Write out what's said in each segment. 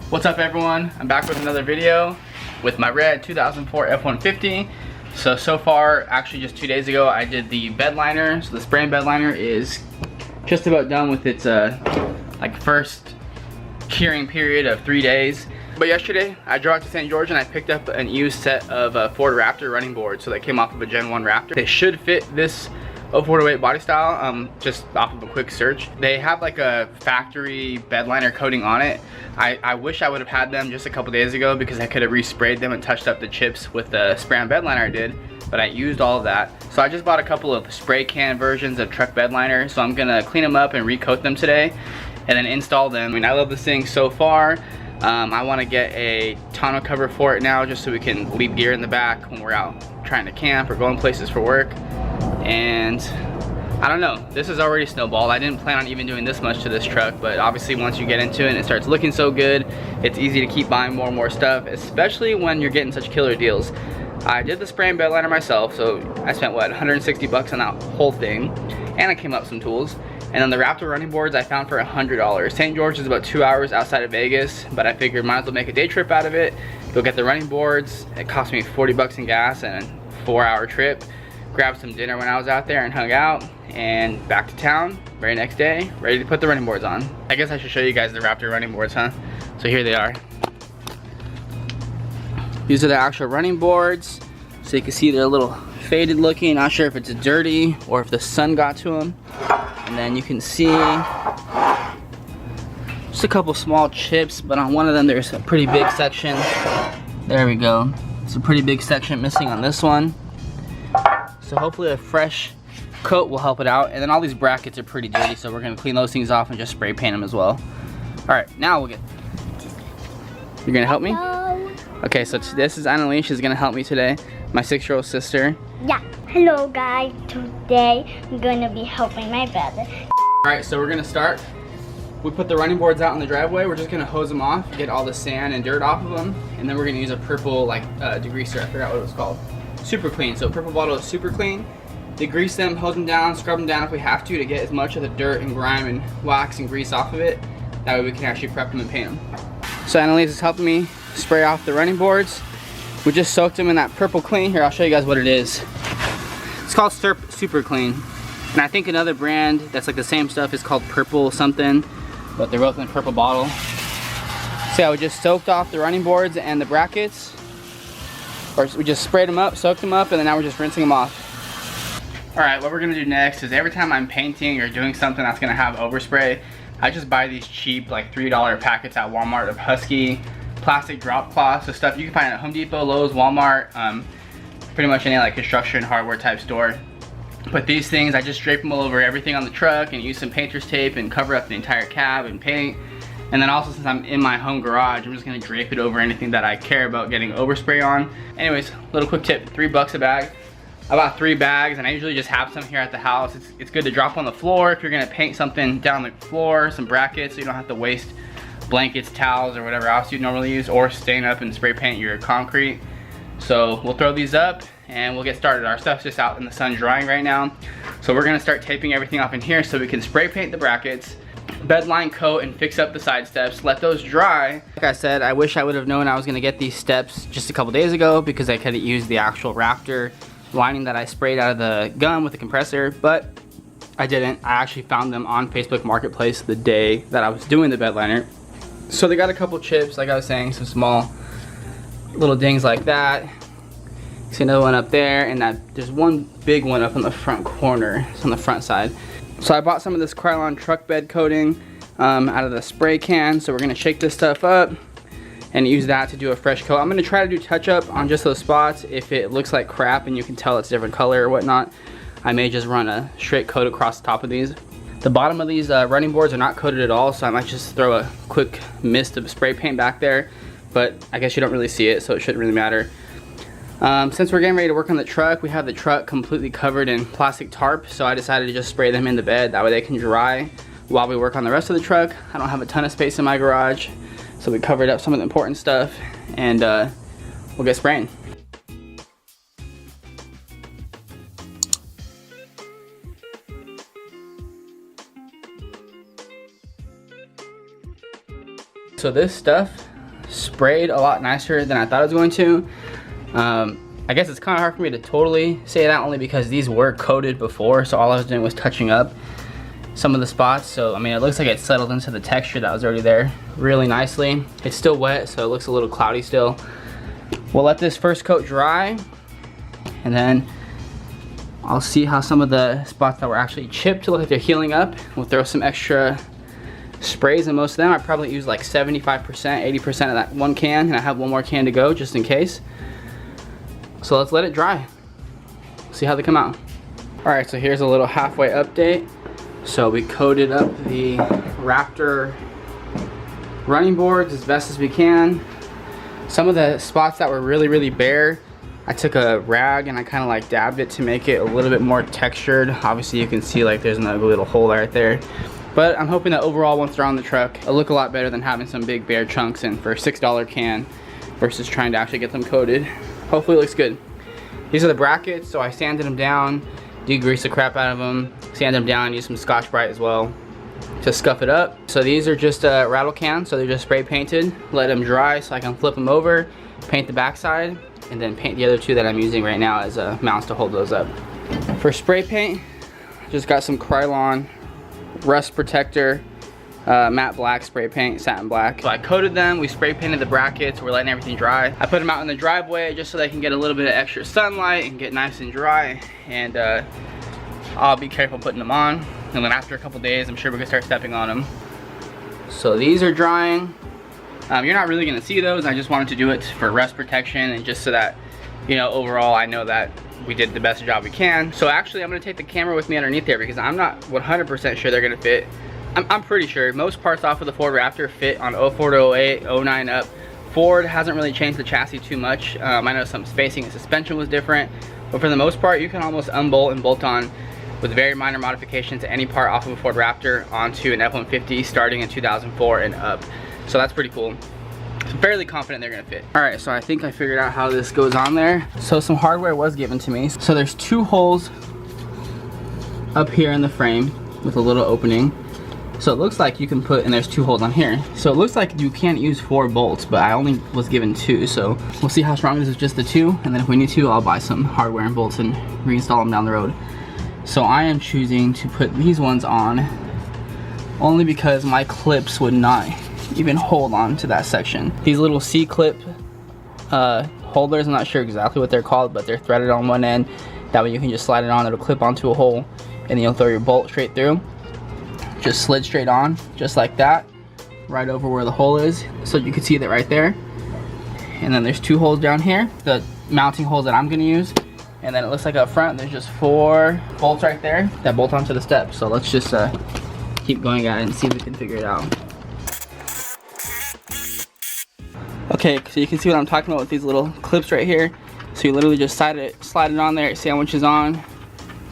What's up everyone? I'm back with another video with my red 2004 F150. So far, actually just 2 days ago, I did the Bedliner. So the spray and Bedliner is just about done with its like first curing period of 3 days. But yesterday, I drove out to St. George and I picked up an used set of Ford Raptor running boards. So they came off of a Gen 1 Raptor. They should fit this 0408 body style, just off of a quick search. They have like a factory Bedliner coating on it. I wish I would have had them just a couple days ago because I could have resprayed them and touched up the chips with the spray on Bedliner I did, but I used all of that. So I just bought a couple of spray can versions of truck Bedliner, so I'm gonna clean them up and recoat them today and then install them. I mean, I love this thing so far. I want to get a tonneau cover for it now just so we can leave gear in the back when we're out trying to camp or going places for work. And I don't know, this is already snowballed. I didn't plan on even doing this much to this truck, but obviously once you get into it and it starts looking so good, it's easy to keep buying more and more stuff, especially when you're getting such killer deals. I did the spray and Bedliner myself, so I spent what, 160 bucks on that whole thing, and I came up with some tools. And then the Raptor running boards I found for $100. St. George is about 2 hours outside of Vegas, but I figured might as well make a day trip out of it. Go get the running boards. It cost me 40 bucks in gas and a 4-hour trip. Grabbed some dinner when I was out there and hung out, and back to town very next day, ready to put the running boards on. I guess I should show you guys the Raptor running boards, huh? So here they are. These are the actual running boards. So you can see they're a little faded looking. Not sure if it's dirty or if the sun got to them. And then you can see just a couple small chips, but on one of them there's a pretty big section. There we go. It's a pretty big section missing on this one. So hopefully a fresh coat will help it out. And then all these brackets are pretty dirty, so we're gonna clean those things off and just spray paint them as well. All right, now we'll get, you're gonna help me? Hello. Okay, so this is Annalie. She's gonna help me today. My 6-year-old sister. Yeah. Hello guys. Today I'm gonna be helping my brother. All right, so we're gonna start. We put the running boards out in the driveway. We're just gonna hose them off, get all the sand and dirt off of them, and then we're gonna use a purple like degreaser. I forgot what it was called. Super clean. So purple bottle is super clean. Degrease them, hose them down, scrub them down if we have to get as much of the dirt and grime and wax and grease off of it. That way we can actually prep them and paint them. So Annalise is helping me spray off the running boards. We just soaked them in that purple clean. Here, I'll show you guys what it is. It's called Super Clean. And I think another brand that's like the same stuff is called Purple something, but they're both in a purple bottle. So yeah, we just soaked off the running boards and the brackets. Or we just sprayed them up, soaked them up, and then now we're just rinsing them off. All right, what we're gonna do next is every time I'm painting or doing something that's gonna have overspray, I just buy these cheap like $3 packets at Walmart of Husky plastic drop cloths. So stuff you can find at Home Depot, Lowe's, Walmart, pretty much any like construction hardware type store. But these things, I just drape them all over everything on the truck and use some painter's tape and cover up the entire cab and paint. And then also, since I'm in my home garage, I'm just gonna drape it over anything that I care about getting overspray on. Anyways, little quick tip, $3 a bag. I bought 3 bags and I usually just have some here at the house. It's good to drop on the floor if you're gonna paint something down the floor, some brackets, so you don't have to waste blankets, towels, or whatever else you normally use, or stain up and spray paint your concrete. So we'll throw these up and we'll get started. Our stuff's just out in the sun drying right now. So we're gonna start taping everything off in here so we can spray paint the brackets, bedline coat, and fix up the side steps, let those dry. Like I said, I wish I would have known I was gonna get these steps just a couple days ago because I could have used the actual Raptor lining that I sprayed out of the gun with the compressor, but I didn't. I actually found them on Facebook Marketplace the day that I was doing the Bedliner. So they got a couple chips, like I was saying, some small little dings like that. See another one up there, and there's one big one up in the front corner. It's on the front side. So I bought some of this Krylon truck bed coating out of the spray can. So we're gonna shake this stuff up and use that to do a fresh coat. I'm gonna try to do touch up on just those spots. If it looks like crap and you can tell it's a different color or whatnot, I may just run a straight coat across the top of these. The bottom of these running boards are not coated at all, so I might just throw a quick mist of spray paint back there, but I guess you don't really see it, so it shouldn't really matter. Since we're getting ready to work on the truck, we have the truck completely covered in plastic tarp, so I decided to just spray them in the bed. That way they can dry while we work on the rest of the truck. I don't have a ton of space in my garage, so we covered up some of the important stuff, and we'll get spraying. So this stuff sprayed a lot nicer than I thought it was going to. I guess it's kind of hard for me to totally say that, only because these were coated before, so all I was doing was touching up some of the spots. So I mean, it looks like it settled into the texture that was already there really nicely. It's still wet, so it looks a little cloudy still. We'll let this first coat dry, and then I'll see how some of the spots that were actually chipped look like they're healing up. We'll throw some extra sprays in most of them. I probably use like 75%, 80% of that one can, and I have one more can to go just in case. So let's let it dry, see how they come out. All right, so here's a little halfway update. So we coated up the Raptor running boards as best as we can. Some of the spots that were really bare, I took a rag and I kind of like dabbed it to make it a little bit more textured. Obviously you can see like there's an ugly little hole right there. But I'm hoping that overall once they're on the truck, it'll look a lot better than having some big bare chunks in for a $6 can versus trying to actually get them coated. Hopefully it looks good. These are the brackets, so I sanded them down, degreased the crap out of them, sanded them down, used some Scotch-Brite as well to scuff it up. So these are just rattle cans, so they're just spray painted. Let them dry so I can flip them over, paint the backside, and then paint the other two that I'm using right now as mounts to hold those up. For spray paint, just got some Krylon rust protector, matte black spray paint, satin black. So I coated them, we spray painted the brackets, we're letting everything dry. I put them out in the driveway just so they can get a little bit of extra sunlight and get nice and dry, and I'll be careful putting them on, and then after a couple days I'm sure we're gonna start stepping on them. So these are drying. You're not really gonna see those, I just wanted to do it for rust protection and just so that, you know, overall I know that we did the best job we can. So actually I'm gonna take the camera with me underneath there because I'm not 100% sure they're gonna fit. I'm pretty sure most parts off of the Ford Raptor fit on 04 to 08, 09 up. Ford hasn't really changed the chassis too much. I know some spacing and suspension was different, but for the most part you can almost unbolt and bolt on with very minor modifications to any part off of a Ford Raptor onto an F150 starting in 2004 and up. So that's pretty cool. I'm fairly confident they're gonna fit. All right, so I think I figured out how this goes on there. So some hardware was given to me. So there's two holes up here in the frame with a little opening. So it looks like you can put, and there's two holes on here. So it looks like you can't use 4 bolts, but I only was given 2. So we'll see how strong it is with just the 2. And then if we need to, I'll buy some hardware and bolts and reinstall them down the road. So I am choosing to put these ones on only because my clips would not even hold on to that section. These little C-clip holders, I'm not sure exactly what they're called, but they're threaded on one end. That way you can just slide it on, it'll clip onto a hole, and then you'll throw your bolt straight through. Just slid straight on, just like that, right over where the hole is. So you can see that right there. And then there's 2 holes down here, the mounting holes that I'm gonna use. And then it looks like up front, there's just 4 bolts right there that bolt onto the step. So let's just keep going at it and see if we can figure it out. Okay, so you can see what I'm talking about with these little clips right here. So you literally just slide it on there, it sandwiches on,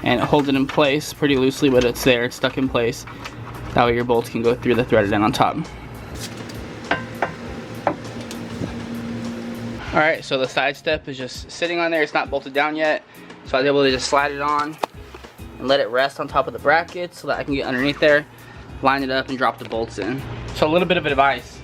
and it holds it in place pretty loosely, but it's there, it's stuck in place. That way your bolts can go through the threaded end on top. Alright, so the side step is just sitting on there, it's not bolted down yet. So I was able to just slide it on and let it rest on top of the bracket so that I can get underneath there, line it up, and drop the bolts in. So a little bit of advice.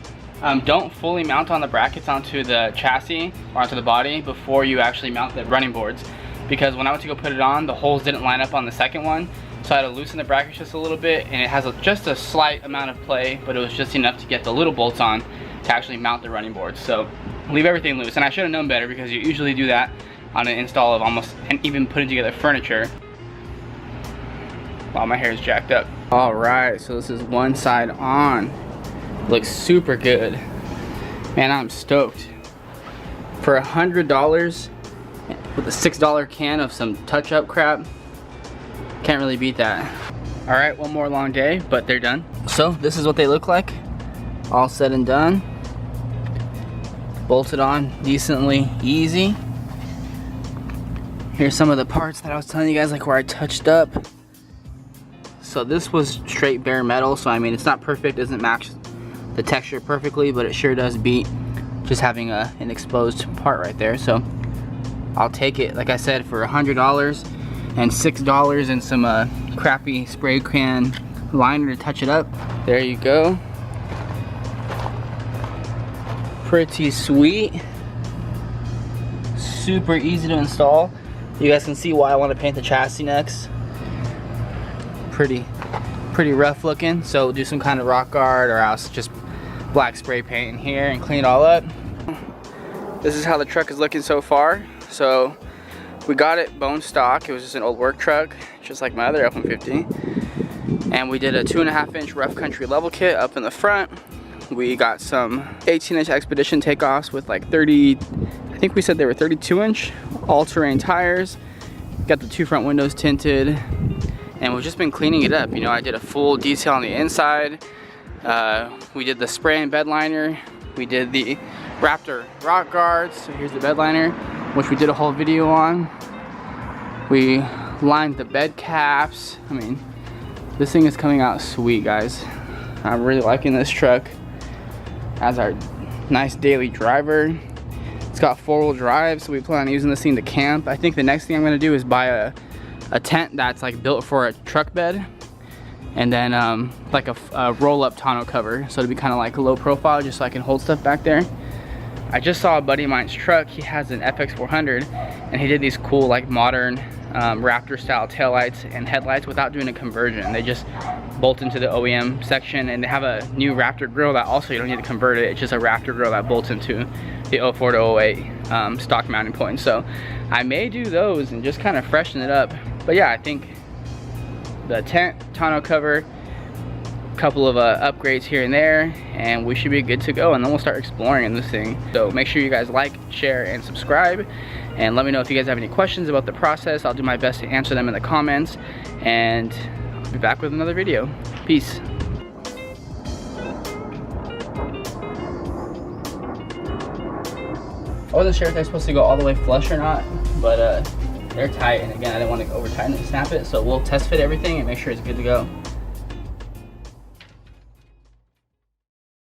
Don't fully mount on the brackets onto the chassis or onto the body before you actually mount the running boards. Because when I went to go put it on, the holes didn't line up on the second one. So I had to loosen the brackets just a little bit, and it has just a slight amount of play, but it was just enough to get the little bolts on to actually mount the running boards. So leave everything loose, and I should have known better because you usually do that on an install of almost, and even putting together furniture. Wow, my hair is jacked up. All right, so this is one side on. Looks super good. Man, I'm stoked. For $100 with a $6 can of some touch-up crap, can't really beat that. All right, one more long day, but they're done. So this is what they look like, all said and done. Bolted on decently easy. Here's some of the parts that I was telling you guys, like where I touched up. So this was straight bare metal, so I mean it's not perfect, doesn't match the texture perfectly, but it sure does beat just having an exposed part right there. So I'll take it, like I said, for $100 and $6 and some crappy spray can liner to touch it up. There you go. pretty sweet. Super easy to install. You guys can see why I want to paint the chassis next. Pretty rough looking, so we'll do some kind of rock guard or else just black spray paint in here and clean it all up. This is how the truck is looking so far. So we got it bone stock. It was just an old work truck, just like my other F150. And we did a 2.5-inch rough country level kit up in the front. We got some 18-inch Expedition takeoffs with like 30, I think we said they were 32-inch all-terrain tires. Got the 2 front windows tinted. And we've just been cleaning it up. You know, I did a full detail on the inside. We did the spray and bed liner. We did the Raptor rock guards. So here's the bed liner, which we did a whole video on. We lined the bed caps. I mean, this thing is coming out sweet, guys. I'm really liking this truck as our nice daily driver. It's got 4-wheel drive, so we plan on using this thing to camp. I think the next thing I'm gonna do is buy a tent that's like built for a truck bed, and then like a roll-up tonneau cover, so it'll be kind of like a low profile, just so I can hold stuff back there. I just saw a buddy of mine's truck. He has an FX400, and he did these cool like modern Raptor style taillights and headlights without doing a conversion. They just bolt into the OEM section, and they have a new Raptor grill that also you don't need to convert it. It's just a Raptor grill that bolts into the 04 to 08 stock mounting point. So I may do those and just kind of freshen it up. But yeah, I think the tent, tonneau cover, couple of upgrades here and there, and we should be good to go, and then we'll start exploring in this thing. So make sure you guys like, share, and subscribe, and let me know if you guys have any questions about the process. I'll do my best to answer them in the comments, and I'll be back with another video. Peace. I wasn't sure if they're supposed to go all the way flush or not, but they're tight, and again, I didn't want to over tighten it and snap it, so we'll test fit everything and make sure it's good to go.